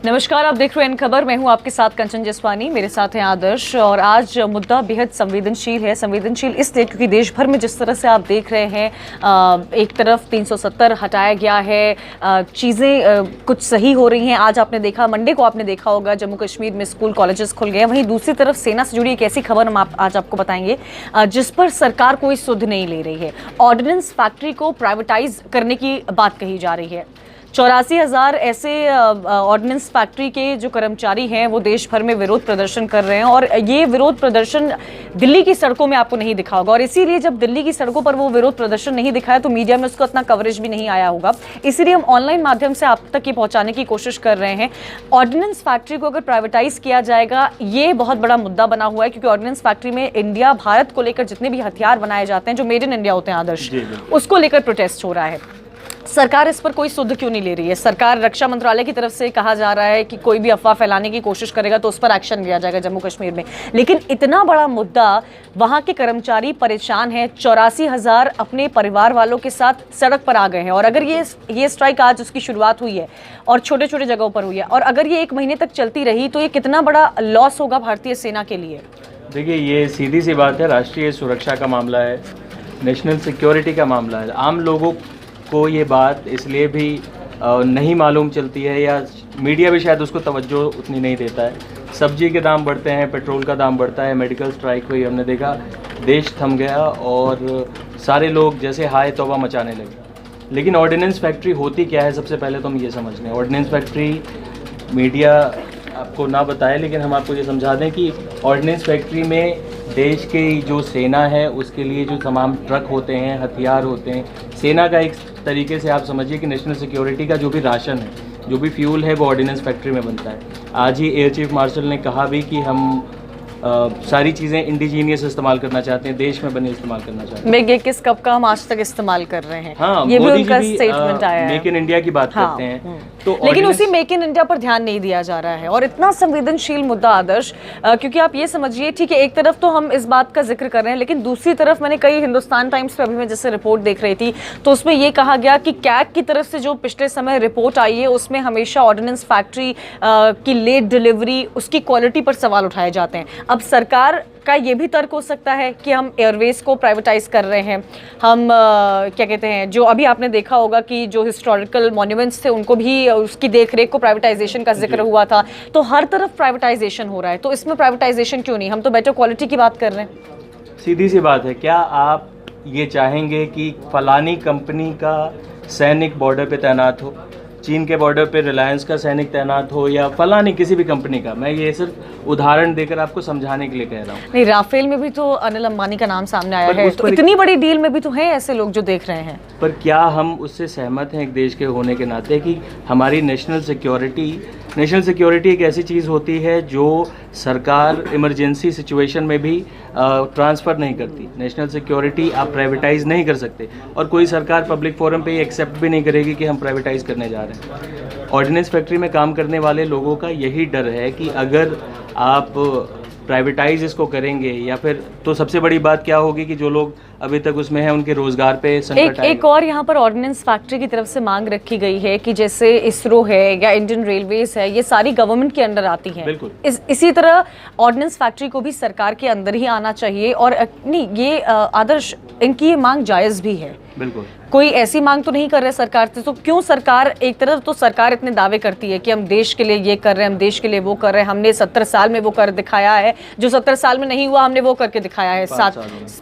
नमस्कार, आप देख रहे हैं खबर। मैं हूं आपके साथ कंचन जसवानी, मेरे साथ हैं आदर्श। और आज मुद्दा बेहद संवेदनशील है। संवेदनशील इसलिए क्योंकि देश भर में जिस तरह से आप देख रहे हैं, एक तरफ 370 हटाया गया है, चीज़ें कुछ सही हो रही हैं। आज आपने देखा, मंडे को आपने देखा होगा, जम्मू कश्मीर में स्कूल कॉलेजेस खुल गए। वहीं दूसरी तरफ सेना से जुड़ी एक ऐसी खबर हम आज आपको बताएंगे जिस पर सरकार कोई सुध नहीं ले रही है। ऑर्डिनेंस फैक्ट्री को प्राइवेटाइज करने की बात कही जा रही है। 84,000 ऐसे ऑर्डिनेंस फैक्ट्री के जो कर्मचारी हैं वो देश भर में विरोध प्रदर्शन कर रहे हैं। और ये विरोध प्रदर्शन दिल्ली की सड़कों में आपको नहीं दिखा होगा। और इसीलिए जब दिल्ली की सड़कों पर वो विरोध प्रदर्शन नहीं दिखाया तो मीडिया में उसका इतना कवरेज भी नहीं आया होगा। इसीलिए हम ऑनलाइन माध्यम से आप तक ये पहुंचाने की कोशिश कर रहे हैं। ऑर्डिनेंस फैक्ट्री को अगर प्राइवेटाइज किया जाएगा, ये बहुत बड़ा मुद्दा बना हुआ है, क्योंकि ऑर्डिनेंस फैक्ट्री में इंडिया, भारत को लेकर जितने भी हथियार बनाए जाते हैं जो मेड इन इंडिया होते हैं आदर्श, उसको लेकर प्रोटेस्ट हो रहा है। सरकार इस पर कोई सुध क्यों नहीं ले रही है? सरकार, रक्षा मंत्रालय की तरफ से कहा जा रहा है कि कोई भी अफवाह फैलाने की कोशिश करेगा तो उस पर एक्शन लिया जाएगा जम्मू कश्मीर में। लेकिन इतना बड़ा मुद्दा, वहां के कर्मचारी परेशान हैं। 84,000 अपने परिवार वालों के साथ सड़क पर आ गए हैं। और अगर ये स्ट्राइक आज उसकी शुरुआत हुई है और छोटे छोटे जगहों पर हुई है, और अगर ये 1 महीने तक चलती रही तो ये कितना बड़ा लॉस होगा भारतीय सेना के लिए। देखिए, ये सीधी सी बात है, राष्ट्रीय सुरक्षा का मामला है, नेशनल सिक्योरिटी का मामला है। आम लोगों को ये बात इसलिए भी नहीं मालूम चलती है, या मीडिया भी शायद उसको तवज्जो उतनी नहीं देता है। सब्जी के दाम बढ़ते हैं, पेट्रोल का दाम बढ़ता है, मेडिकल स्ट्राइक हुई, हमने देखा देश थम गया और सारे लोग जैसे हाय तौबा मचाने लगे। लेकिन ऑर्डिनेंस फैक्ट्री होती क्या है, सबसे पहले तो हम ये समझ लें। ऑर्डिनेंस फैक्ट्री मीडिया आपको ना बताए, लेकिन हम आपको ये समझा दें कि ऑर्डिनेंस फैक्ट्री में देश की जो सेना है उसके लिए जो तमाम ट्रक होते हैं, हथियार होते हैं, सेना का एक तरीके से आप समझिए कि नेशनल सिक्योरिटी का जो भी राशन है, जो भी फ्यूल है, वो ऑर्डिनेंस फैक्ट्री में बनता है। आज ही एयर चीफ मार्शल ने कहा भी कि हम सारी चीज़ें इंडिजीनियस इस्तेमाल करना चाहते हैं, देश में बने इस्तेमाल करना चाहते हैं। मेक इन किस कप का हम आज तक इस्तेमाल कर रहे हैं। हाँ, ये भी उनका स्टेटमेंट आया है। मेक इन इंडिया की बात करते हैं तो लेकिन उसी मेक इन इंडिया पर ध्यान नहीं दिया जा रहा है। और इतना संवेदनशील मुद्दा आदर्श, क्योंकि आप ये समझिए, ठीक है, एक तरफ तो हम इस बात का जिक्र कर रहे हैं, लेकिन दूसरी तरफ मैंने कई हिंदुस्तान टाइम्स पे अभी मैं जैसे रिपोर्ट देख रही थी तो उसमें ये कहा गया कि कैग की तरफ से जो पिछले समय रिपोर्ट आई है उसमें हमेशा ऑर्डिनेंस फैक्ट्री की लेट डिलीवरी, उसकी क्वालिटी पर सवाल उठाए जाते हैं। अब सरकार का ये भी तर्क हो सकता है कि हम एयरवेज को प्राइवेटाइज कर रहे हैं, हम क्या कहते हैं, जो अभी आपने देखा होगा कि जो हिस्टोरिकल मॉन्यूमेंट्स थे उनको भी, उसकी देखरेख को प्राइवेटाइजेशन का जिक्र हुआ था। तो हर तरफ प्राइवेटाइजेशन हो रहा है, तो इसमें प्राइवेटाइजेशन क्यों नहीं? हम तो बेटर क्वालिटी की बात कर रहे हैं। सीधी सी बात है, क्या आप ये चाहेंगे कि फलानी कंपनी का सैनिक बॉर्डर पे तैनात हो, चीन के बॉर्डर पे रिलायंस का सैनिक तैनात हो, या फलानी किसी भी कंपनी का? मैं ये सिर्फ उदाहरण देकर आपको समझाने के लिए कह रहा हूँ। नहीं, राफेल में भी तो अनिल अंबानी का नाम सामने आया है, तो इतनी बड़ी डील में भी तो हैं ऐसे लोग जो देख रहे हैं। पर क्या हम उससे सहमत हैं एक देश के होने के नाते कि हमारी नेशनल सिक्योरिटी एक ऐसी चीज़ होती है जो सरकार इमरजेंसी सिचुएशन में भी ट्रांसफ़र नहीं करती। नेशनल सिक्योरिटी आप प्राइवेटाइज नहीं कर सकते, और कोई सरकार पब्लिक फोरम पे ये एक्सेप्ट भी नहीं करेगी कि हम प्राइवेटाइज करने जा रहे हैं। ऑर्डिनेंस फैक्ट्री में काम करने वाले लोगों का यही डर है कि अगर आप प्राइवेटाइज इसको करेंगे, या फिर तो सबसे बड़ी बात क्या होगी कि जो लोग अभी तक उसमें हैं उनके रोजगार पे संकट आएगा। एक और यहाँ पर ऑर्डिनेंस फैक्ट्री की तरफ से मांग रखी गई है कि जैसे इसरो है या इंडियन रेलवेज है, ये सारी गवर्नमेंट के अंडर आती हैं। बिल्कुल। इसी तरह ऑर्डिनेंस फैक्ट्री को भी सरकार के अंदर ही आना चाहिए। और नहीं, ये आदर्श, इनकी ये मांग जायज़ भी है। बिल्कुल, कोई ऐसी मांग तो नहीं कर रहे सरकार से, तो क्यों सरकार, एक तरफ तो सरकार इतने दावे करती है कि हम देश के लिए ये कर रहे हैं, हम देश के लिए वो कर रहे हैं, हमने 70 साल में वो कर दिखाया है, जो 70 साल में नहीं हुआ हमने वो करके दिखाया है,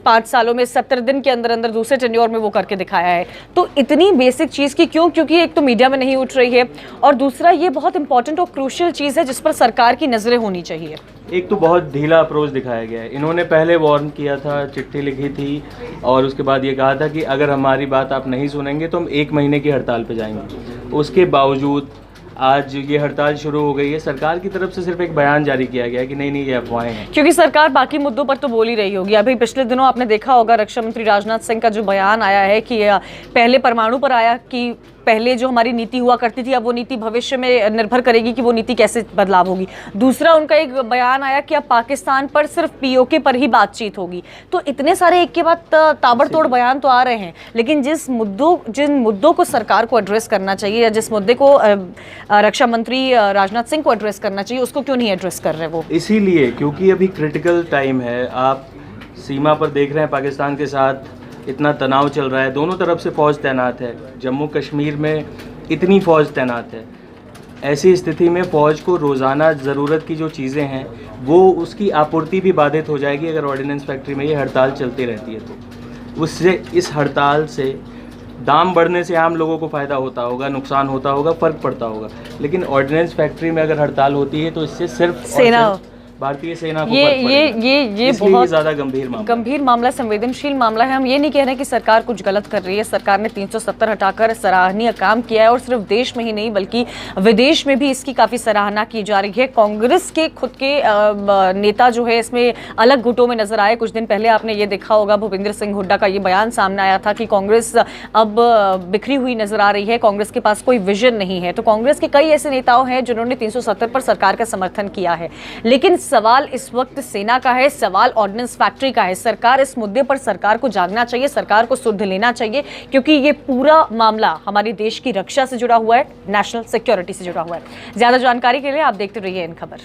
5 सालों में 70 दिन के अंदर अंदर दूसरे टेन्योर में वो करके दिखाया है। तो इतनी बेसिक चीज़ की क्यों? क्योंकि एक तो मीडिया में नहीं उठ रही है, और दूसरा ये बहुत इंपॉर्टेंट और क्रूशियल चीज़ है जिस पर सरकार की नज़रें होनी चाहिए। एक तो बहुत ढीला अप्रोच दिखाया गया है। इन्होंने पहले वार्न किया था, चिट्ठी लिखी थी, और उसके बाद ये कहा था कि अगर हमारी बात आप नहीं सुनेंगे तो हम 1 महीने की हड़ताल पे जाएंगे। उसके बावजूद आज ये हड़ताल शुरू हो गई है। सरकार की तरफ से सिर्फ एक बयान जारी किया गया है कि नहीं ये अफवाहें हैं, क्योंकि सरकार बाकी मुद्दों पर तो बोल ही रही होगी। अभी पिछले दिनों आपने देखा होगा रक्षा मंत्री राजनाथ सिंह का जो बयान आया है कि पहले परमाणु पर आया कि पहले जो हमारी नीति हुआ करती थी अब वो नीति भविष्य में निर्भर करेगी कि वो नीति कैसे बदलाव होगी। दूसरा उनका एक बयान आया कि अब पाकिस्तान पर सिर्फ पीओके पर ही बातचीत होगी। तो इतने सारे एक के बाद ताबड़तोड़ बयान तो आ रहे हैं, लेकिन जिन मुद्दों को सरकार को एड्रेस करना चाहिए या जिस मुद्दे को रक्षा मंत्री राजनाथ सिंह को एड्रेस करना चाहिए उसको क्यों नहीं एड्रेस कर रहे वो? इसीलिए क्योंकि अभी क्रिटिकल टाइम है। आप सीमा पर देख रहे हैं पाकिस्तान के साथ इतना तनाव चल रहा है, दोनों तरफ से फ़ौज तैनात है, जम्मू कश्मीर में इतनी फ़ौज तैनात है। ऐसी स्थिति में फ़ौज को रोज़ाना ज़रूरत की जो चीज़ें हैं वो उसकी आपूर्ति भी बाधित हो जाएगी अगर ऑर्डिनेंस फैक्ट्री में ये हड़ताल चलती रहती है। तो उससे, इस हड़ताल से दाम बढ़ने से आम लोगों को फ़ायदा होता होगा, नुकसान होता होगा, फ़र्क पड़ता होगा, लेकिन ऑर्डिनेंस फैक्ट्री में अगर हड़ताल होती है तो इससे सिर्फ सेना, भारतीय सेना को ये बहुत ज़्यादा गंभीर मामला, संवेदनशील मामला है। हम ये नहीं कह रहे कि सरकार कुछ गलत कर रही है। सरकार ने 370 हटाकर सराहनीय काम किया है और सिर्फ देश में ही नहीं बल्कि विदेश में भी इसकी काफ़ी सराहना की जा रही है। कांग्रेस के खुद के नेता जो है इसमें अलग गुटों में नजर आए। कुछ दिन पहले आपने ये देखा होगा, भूपेंद्र सिंह हुड्डा का ये बयान सामने आया था कि कांग्रेस अब बिखरी हुई नजर आ रही है, कांग्रेस के पास कोई विजन नहीं है। तो कांग्रेस के कई ऐसे नेताओं हैं जिन्होंने 370 पर सरकार का समर्थन किया है, लेकिन सवाल इस वक्त सेना का है, सवाल ऑर्डिनेंस फैक्ट्री का है। सरकार इस मुद्दे पर सरकार को जागना चाहिए, सरकार को सुध लेना चाहिए, क्योंकि ये पूरा मामला हमारे देश की रक्षा से जुड़ा हुआ है, नेशनल सिक्योरिटी से जुड़ा हुआ है। ज्यादा जानकारी के लिए आप देखते रहिए इन खबर।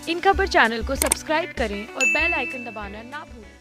इन खबर चैनल को सब्सक्राइब करें और बेल आइकन दबाना ना भूलें।